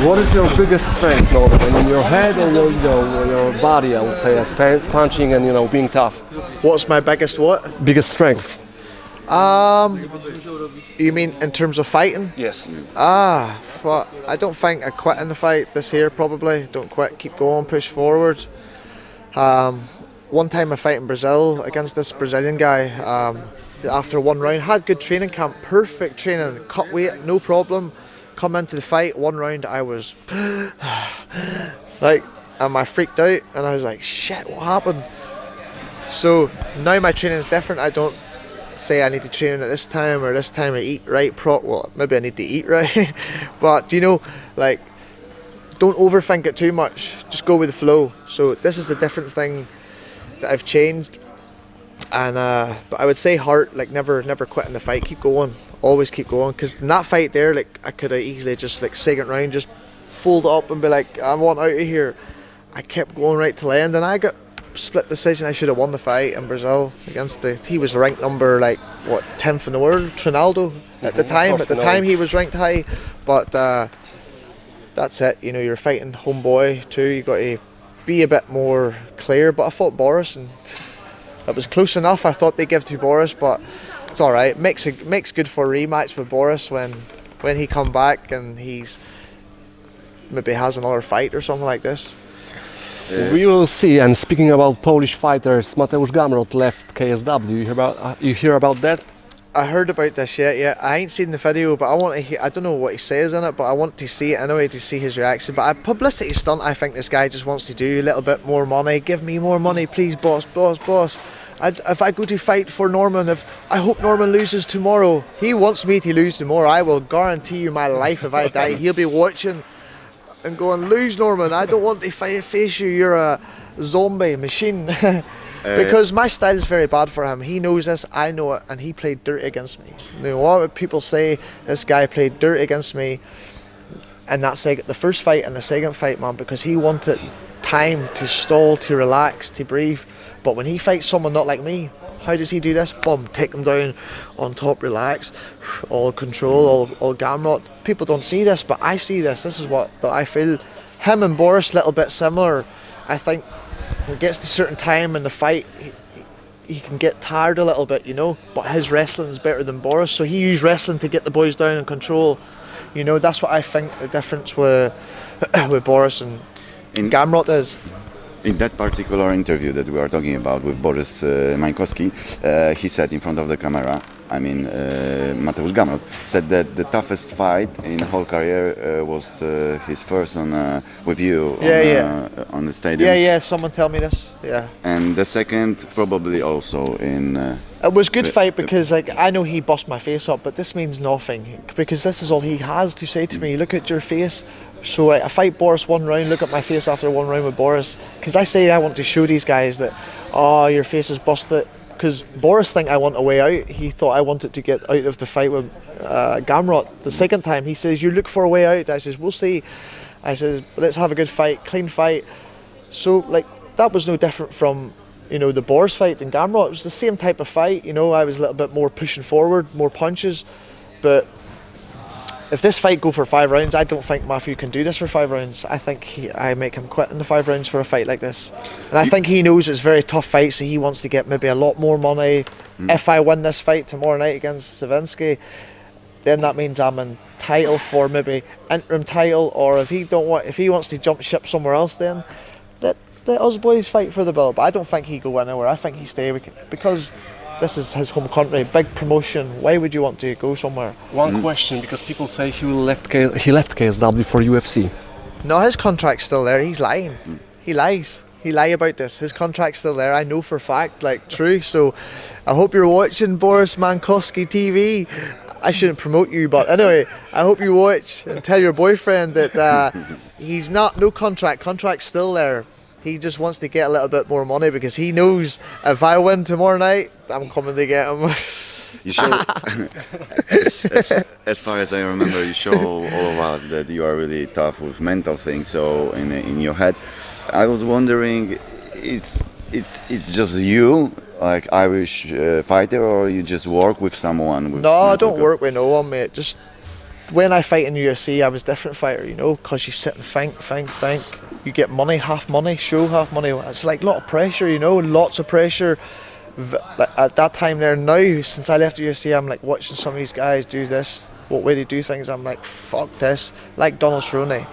What is your biggest strength, Norman? In your head or your body, I would say, as punching and being tough? What's my biggest what? Biggest strength? You mean in terms of fighting? Yes. Well, I don't think I quit in the fight this year, probably. Don't quit, keep going, push forward. One time I fight in Brazil against this Brazilian guy. After one round, had good training camp, perfect training, cut weight, no problem. Come into the fight, one round I was and I freaked out and I was like, shit, what happened? So now my training is different. I don't say I need to train at this time or this time I eat right. Well, maybe I need to eat right, but don't overthink it too much. Just go with the flow. So this is a different thing that I've changed. And but I would say heart, never quit in the fight. Keep going, always keep going. Because in that fight there, I could have easily just second round just fold up and be like, I want out of here. I kept going right till the end, and I got split decision. I should have won the fight in Brazil against he was ranked number 10th in the world, Trinaldo at the time. At the time he was ranked high, but that's it. You're fighting homeboy too. You got to be a bit more clear. But I fought Boris and it was close enough. I thought they'd give to Boris, but it's all right. Makes good for a rematch with Boris when he come back and he's maybe has another fight or something like this. We will see. And speaking about Polish fighters, Mateusz Gamrocie left KSW. You hear about that? I heard about this. Yeah. I ain't seen the video, but I want to hear. I don't know what he says in it, but I want to see it anyway to see his reaction. But a publicity stunt, I think this guy just wants to do a little bit more money. Give me more money, please, boss. If I go to fight for Norman, I hope Norman loses tomorrow. He wants me to lose tomorrow. I will guarantee you my life if I die. He'll be watching and going, lose, Norman. I don't want to face you. You're a zombie machine. Because my style is very bad for him. He knows this, I know it, and he played dirty against me. What would people say? This guy played dirty against me in the first fight and the second fight, man, because he wanted time to stall, to relax, to breathe. But when he fights someone not like me, how does he do this? Boom, take them down on top, relax, all control, all Gamrocie. People don't see this, but I see this. This is what I feel. Him and Boris, a little bit similar. I think when it gets to a certain time in the fight, he can get tired a little bit, but his wrestling is better than Boris, so he used wrestling to get the boys down and control. That's what I think the difference with Boris and Gamrocie is. In that particular interview that we are talking about with Boris Mańkowski, he said in front of the camera, Mateusz Gamrocie said that the toughest fight in the whole career was his first with you on the stadium. Yeah, someone tell me this. Yeah. And the second probably also in... it was a good fight because I know he bust my face up, but this means nothing because this is all he has to say to me. Look at your face. So I fight Boris one round, look at my face after one round with Boris. Because I want to show these guys that, your face is busted. Because Boris think I want a way out. He thought I wanted to get out of the fight with Gamrocie. The second time he says, you look for a way out. I says, we'll see. I says, let's have a good fight, clean fight. So that was no different from the Boris fight and Gamrocie. It was the same type of fight. I was a little bit more pushing forward, more punches. But if this fight go for 5 rounds, I don't think Matthew can do this for 5 rounds. I think I make him quit in the 5 rounds for a fight like this. And I think he knows it's a very tough fight, so he wants to get maybe a lot more money. If I win this fight tomorrow night against Savinsky, then that means I'm in title for maybe interim title, or if he wants to jump ship somewhere else, then let us boys fight for the belt. But I don't think he go anywhere. I think he stay because this is his home country, big promotion. Why would you want to go somewhere? One question, because people say he left KSW for UFC. No, his contract's still there. He's lying. He lies. He lie about this. His contract's still there. I know for a fact, true. So I hope you're watching Boris Mańkowski TV. I shouldn't promote you, but anyway, I hope you watch and tell your boyfriend that he's no contract. Contract's still there. He just wants to get a little bit more money because he knows if I win tomorrow night, I'm coming to get him. You show, as far as I remember, you show all of us that you are really tough with mental things. So in your head, I was wondering, it's just you, Irish fighter, or you just work with someone? No, I don't work with no one, mate. Just when I fight in UFC, I was a different fighter, you know, because you sit and think. You get money, half money, show half money. It's like a lot of pressure, you know, lots of pressure. At that time there, now, since I left the UFC, I'm like watching some of these guys do this, what way they do things. I'm like, fuck this. Like Donald Cerrone,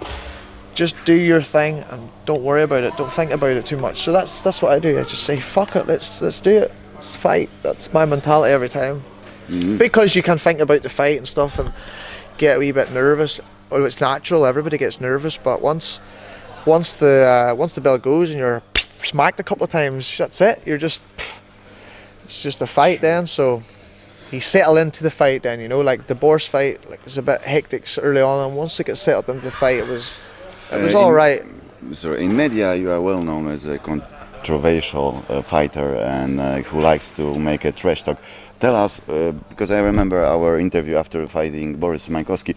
just do your thing and don't worry about it. Don't think about it too much. So that's what I do. I just say, fuck it, let's do it. Let's fight. That's my mentality every time. Because you can think about the fight and stuff and get a wee bit nervous. Or it's natural. Everybody gets nervous, but once the bell goes and you're smacked a couple of times, that's it. It's just a fight then. So you settle into the fight then, you know, like the Boris fight, like it was a bit hectic early on, and once it gets settled into the fight, it was all right. So in media, you are well known as a controversial fighter and who likes to make a trash talk. Tell us, because I remember our interview after fighting Boris Mańkowski.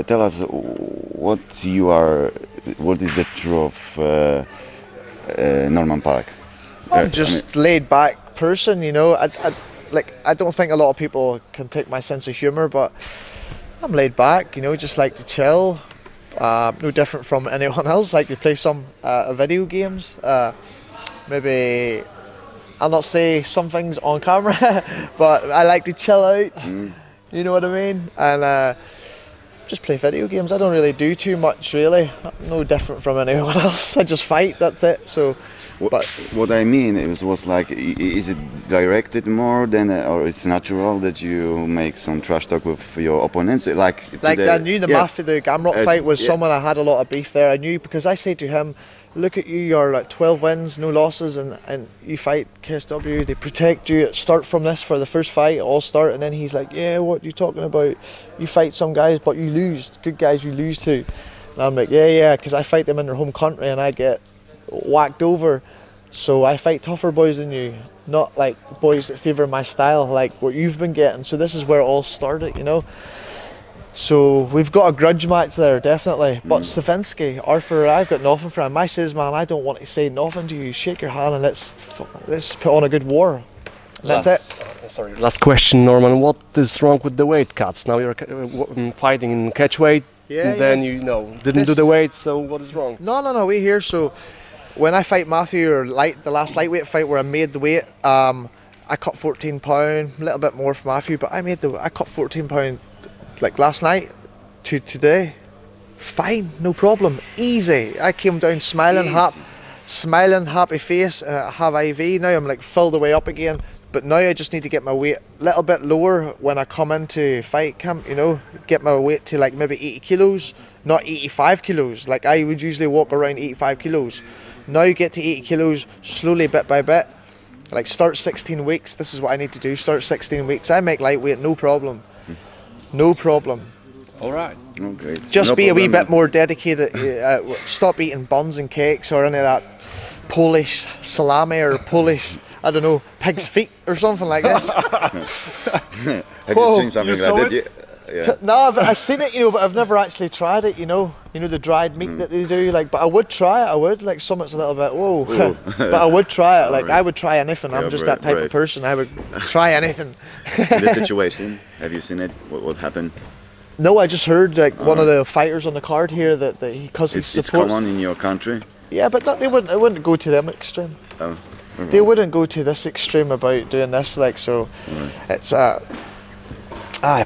Tell us what is the truth of Norman Parke? I'm just laid back person, you know. I don't think a lot of people can take my sense of humour, but I'm laid back, you know, just like to chill. No different from anyone else. Like to play some video games. Maybe I'll not say some things on camera, but I like to chill out. You know what I mean? And just play video games. I don't really do too much, really. I'm no different from anyone else. I just fight. That's it. So. What I mean was like, is it directed more than, or it's natural that you make some trash talk with your opponents? Like I knew the Gamrocie fight was someone I had a lot of beef there. I knew because I said to him, look at you, you're like 12 wins, no losses, and you fight KSW, they protect you, start from this for the first fight, all start, and then he's like, yeah, what are you talking about? You fight some guys, but you lose, good guys you lose to. And I'm like, yeah, because I fight them in their home country and I get whacked over, so I fight tougher boys than you, not like boys that favour my style like what you've been getting. So this is where it all started, you know. So we've got a grudge match there, definitely. But Savinsky, Arthur, I've got nothing for him. I says, man, I don't want to say nothing to you. Shake your hand and let's put on a good war. That's it. Last question, Norman. What is wrong with the weight cuts? Now you're fighting in catch weight. Yeah. Then didn't do the weight. So what is wrong? No. We here. So when I fight Matthew, or the last lightweight fight where I made the weight, I cut 14 pound, a little bit more for Matthew, but I cut 14 pound. Like last night to today, fine, no problem, easy. I came down smiling, happy face, have IV. Now I'm like filled the way up again, but now I just need to get my weight a little bit lower when I come into fight camp, you know, get my weight to like maybe 80 kilos, not 85 kilos. Like I would usually walk around 85 kilos. Now get to 80 kilos slowly, bit by bit. Like start 16 weeks, this is what I need to do, start 16 weeks. I make lightweight, no problem. No problem. All right. Okay. Just be a wee bit more dedicated. Stop eating buns and cakes or any of that Polish salami or Polish, I don't know, pig's feet or something like this. Have you seen something like that? Yeah. No, I've seen it, you know, but I've never actually tried it, you know. You know the dried meat that they do, like. But I would try it. I would, like, something's a little bit whoa, but I would try it. Like, I would try anything. I'm just that type of person. I would try anything. In this situation, have you seen it? What happened? No, I just heard like one of the fighters on the card here that because he supports. It's common in your country. Yeah, but they wouldn't. It wouldn't go to them extreme. Oh. They wouldn't go to this extreme about doing this, like. So, it's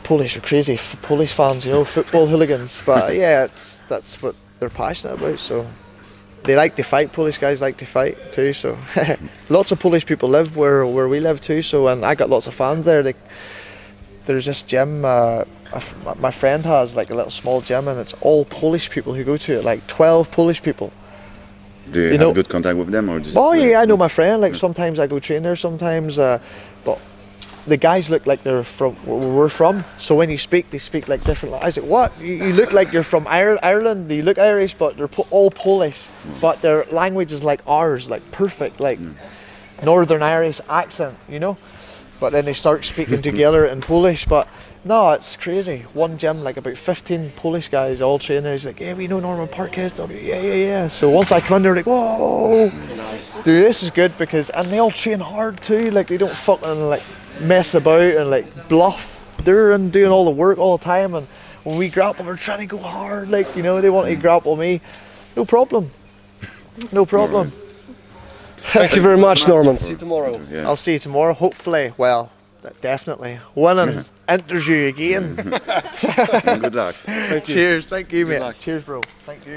Polish are crazy. Polish fans, you know, football hooligans. But yeah, that's what they're passionate about. So they like to fight. Polish guys like to fight too. So lots of Polish people live where we live too. So and I got lots of fans there. There's this gym. My friend has like a little small gym, and it's all Polish people who go to it. Like 12 Polish people. Do you have good contact with them, or just? Oh yeah, I know my friend. Like sometimes I go train there. Sometimes, but. The guys look like they're from where we're from, so when you speak, they speak like different. I said, "What? You look like you're from Ireland. You look Irish, but they're all Polish. But their language is like ours, like perfect, like Northern Irish accent, you know." But then they start speaking together in Polish. But no, it's crazy. One gym, like about 15 Polish guys, all train there. He's like, "Yeah, we know Norman Parke, KSW. Yeah." So once I come in, they're like, "Whoa, nice, dude, this is good," and they all train hard too. Like they don't fucking like mess about and like bluff. They're doing all the work all the time, and when we grapple, we're trying to go hard, like, you know, they want to grapple me. No problem. No problem. Thank you very much, Norman. See you tomorrow. Yeah. I'll see you tomorrow, hopefully. Well, definitely. Winning interview again. Good luck. Cheers. Thank you, mate. luck. Cheers, bro. Thank you.